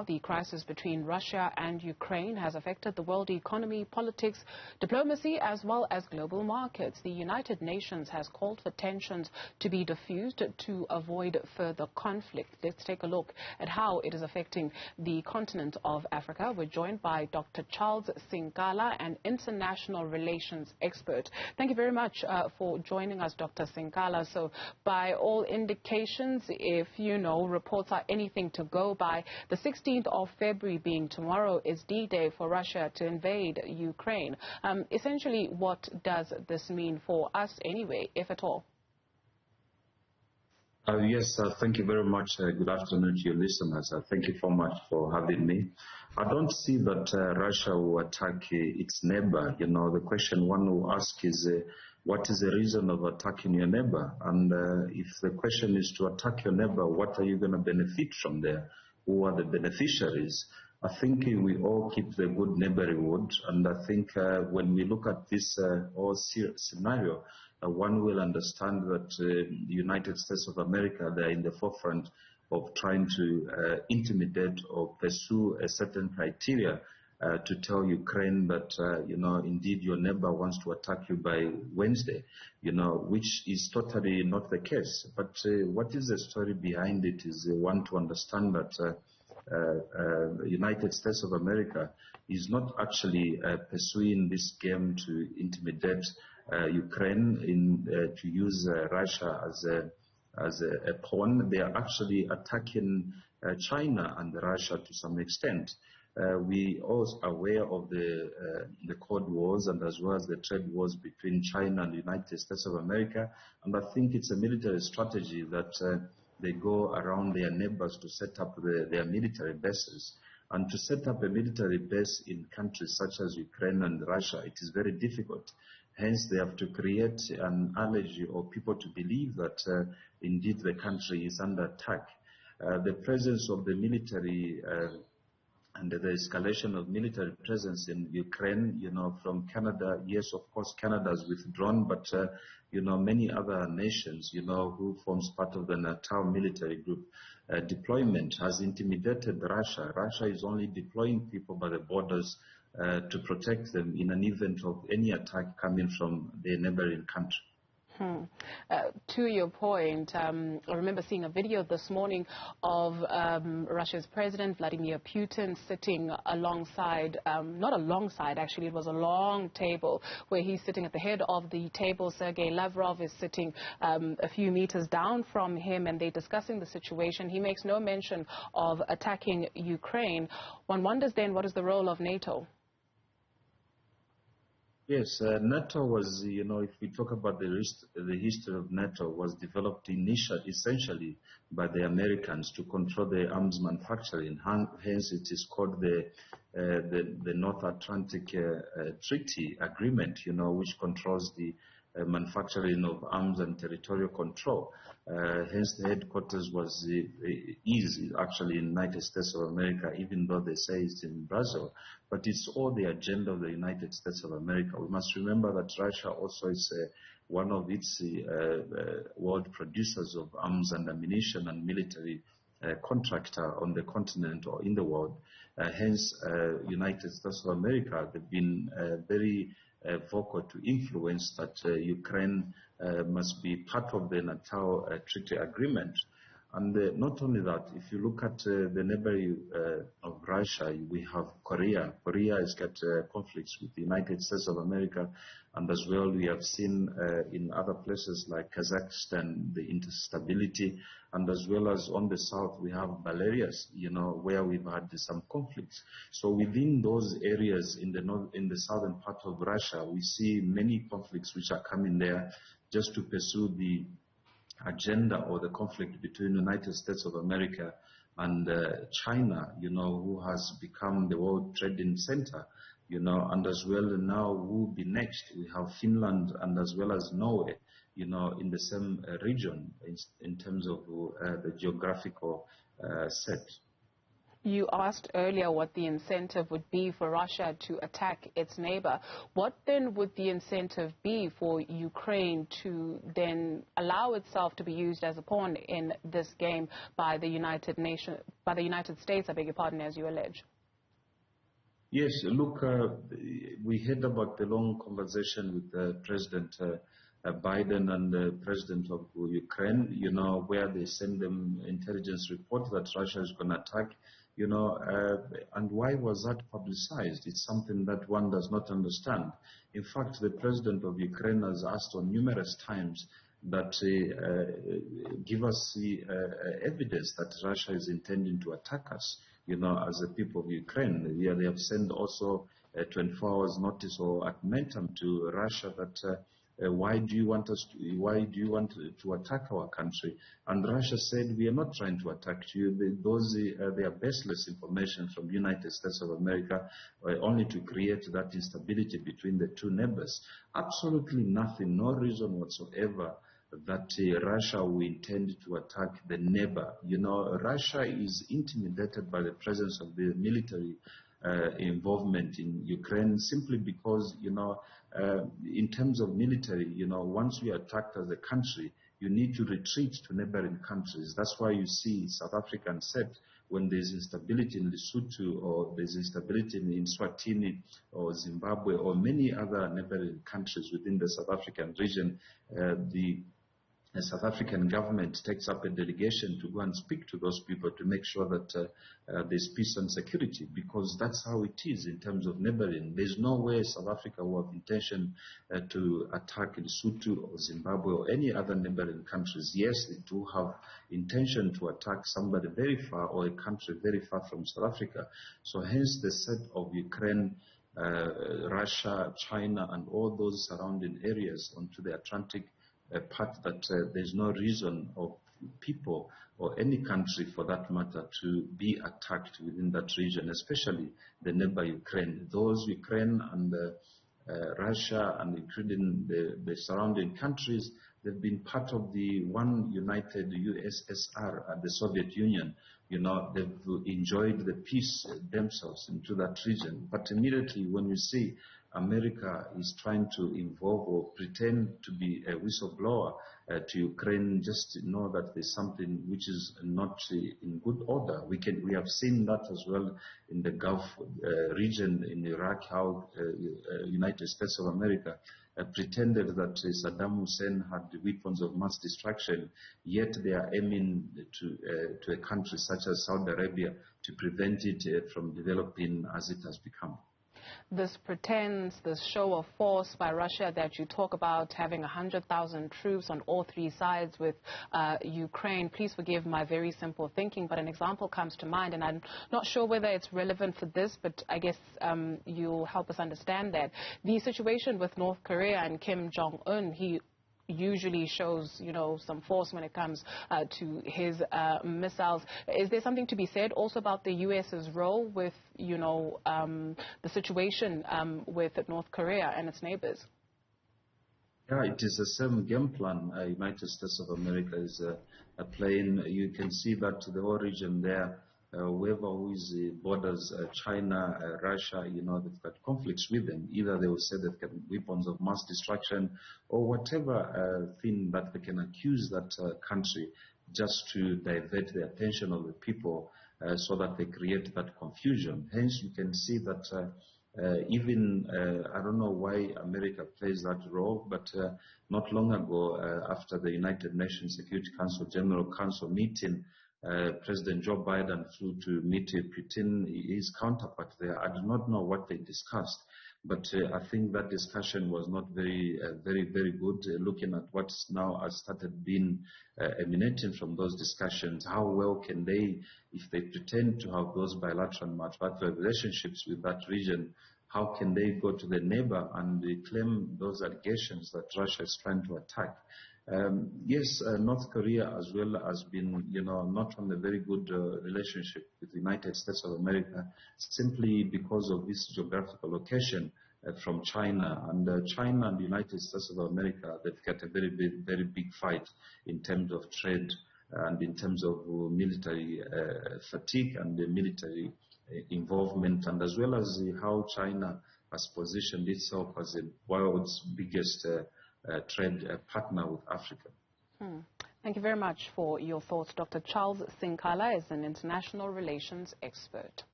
The crisis between Russia and Ukraine has affected the world economy, politics, diplomacy, as well as global markets. The United Nations has called for tensions to be diffused to avoid further conflict. Let's take a look at how it is affecting the continent of Africa. We're joined by Dr. Charles Sinkala, an international relations expert. Thank you very much for joining us, Dr. Sinkala. So, by all indications, if reports are anything to go by, the 16th of February being tomorrow is D-Day for Russia to invade Ukraine. Essentially, what does this mean for us anyway, if at all? Yes, thank you very much. Good afternoon to your listeners. Thank you so much for having me. I don't see that Russia will attack its neighbor. The question one will ask is, what is the reason of attacking your neighbor? And if the question is to attack your neighbor, what are you going to benefit from there? Who are the beneficiaries? I think we all keep the good neighborhood, and I think when we look at this whole scenario, one will understand that the United States of America, they're in the forefront of trying to intimidate or pursue a certain criteria to tell Ukraine that, indeed your neighbor wants to attack you by Wednesday, which is totally not the case. But what is the story behind it is one to understand that the United States of America is not actually pursuing this game to intimidate Ukraine, to use Russia as a pawn. They are actually attacking China and Russia to some extent. We also are aware of the Cold Wars and as well as the trade wars between China and the United States of America. And I think it's a military strategy that they go around their neighbors to set up their military bases. And to set up a military base in countries such as Ukraine and Russia, it is very difficult. Hence, they have to create an allergy or people to believe that indeed the country is under attack. The presence of the military and the escalation of military presence in Ukraine, from Canada, yes, of course, Canada has withdrawn, but, many other nations, who forms part of the NATO military group, deployment has intimidated Russia. Russia is only deploying people by the borders to protect them in an event of any attack coming from their neighboring country. To your point, I remember seeing a video this morning of Russia's President Vladimir Putin sitting alongside, not alongside actually, it was a long table where he's sitting at the head of the table. Sergei Lavrov is sitting a few meters down from him, and they're discussing the situation. He makes no mention of attacking Ukraine. One wonders then, what is the role of NATO? Yes, NATO was, if we talk about the history of NATO, was developed essentially by the Americans to control the arms manufacturing. Hence, it is called the North Atlantic Treaty Agreement, which controls the manufacturing of arms and territorial control. Hence, the headquarters is actually in the United States of America, even though they say it's in Brazil. But it's all the agenda of the United States of America. We must remember that Russia also is one of its world producers of arms and ammunition and military contractor on the continent or in the world. Hence, United States of America, they've been very vocal to influence that Ukraine must be part of the NATO treaty agreement. And not only that, if you look at the neighboring of Russia, we have Korea. Korea has got conflicts with the United States of America, and as well we have seen in other places like Kazakhstan the instability, and as well as on the south we have Belarus, where we've had some conflicts. So within those areas in the southern part of Russia, we see many conflicts which are coming there just to pursue the agenda or the conflict between the United States of America and China, who has become the world trading center, and as well now who will be next. We have Finland and as well as Norway, in the same region in terms of the geographical set. You asked earlier what the incentive would be for Russia to attack its neighbor. What then would the incentive be for Ukraine to then allow itself to be used as a pawn in this game by the United States, I beg your pardon, as you allege? Yes, look, we heard about the long conversation with President Biden and the President of Ukraine, where they send them intelligence report that Russia is going to attack, and why was that publicized? It's something that one does not understand. In fact, the President of Ukraine has asked on numerous times that give us the evidence that Russia is intending to attack us, as the people of Ukraine. Yeah, they have sent also 24 hours notice or ultimatum to Russia that why do you want to attack our country? And Russia said, we are not trying to attack you. They are baseless information from the United States of America, only to create that instability between the two neighbors. Absolutely nothing, no reason whatsoever that Russia will intend to attack the neighbor. Russia is intimidated by the presence of the military involvement in Ukraine simply because, in terms of military, once you are attacked as a country, you need to retreat to neighboring countries. That's why you see South African said when there's instability in Lesotho or there's instability in Swatini or Zimbabwe or many other neighboring countries within the South African region, the South African government takes up a delegation to go and speak to those people to make sure that there's peace and security, because that's how it is in terms of neighboring. There's no way South Africa will have intention to attack Lesotho or Zimbabwe or any other neighboring countries. Yes, they do have intention to attack somebody very far or a country very far from South Africa. So hence the set of Ukraine, Russia, China, and all those surrounding areas onto the Atlantic part that there's no reason of people or any country for that matter to be attacked within that region, especially the neighbor Ukraine. Those Ukraine and Russia and including the surrounding countries, they've been part of the one united USSR, the Soviet Union. They've enjoyed the peace themselves into that region. But immediately when you see America is trying to involve or pretend to be a whistleblower to Ukraine, just know that there's something which is not in good order. We have seen that as well in the Gulf region in Iraq, how United States of America pretended that Saddam Hussein had the weapons of mass destruction, yet they are aiming to a country such as Saudi Arabia to prevent it from developing as it has become. This pretense, this show of force by Russia that you talk about, having 100,000 troops on all three sides with Ukraine, please forgive my very simple thinking, but an example comes to mind, and I'm not sure whether it's relevant for this, but I guess you'll help us understand that. The situation with North Korea and Kim Jong-un, he usually shows, some force when it comes to his missiles. Is there something to be said also about the U.S.'s role with, the situation with North Korea and its neighbors? Yeah, it is the same game plan United States of America is playing. You can see that the whole region there, whoever who is borders China, Russia, they've got conflicts with them. Either they will say they've got weapons of mass destruction or whatever thing that they can accuse that country just to divert the attention of the people so that they create that confusion. Hence, you can see that even, I don't know why America plays that role, but not long ago, after the United Nations Security Council General Council meeting, President Joe Biden flew to meet Putin, his counterpart there. I do not know what they discussed, but I think that discussion was not very good, looking at what's now has started being emanating from those discussions. How well can they, if they pretend to have those bilateral relationships with that region, how can they go to the neighbor and claim those allegations that Russia is trying to attack? Yes, North Korea as well has been, not on a very good relationship with the United States of America, simply because of this geographical location from China. And China and the United States of America, they've got a very big fight in terms of trade and in terms of military fatigue and the military involvement, and as well as how China has positioned itself as the world's biggest trade partner with Africa. Thank you very much for your thoughts. Dr. Charles Sinkala is an international relations expert.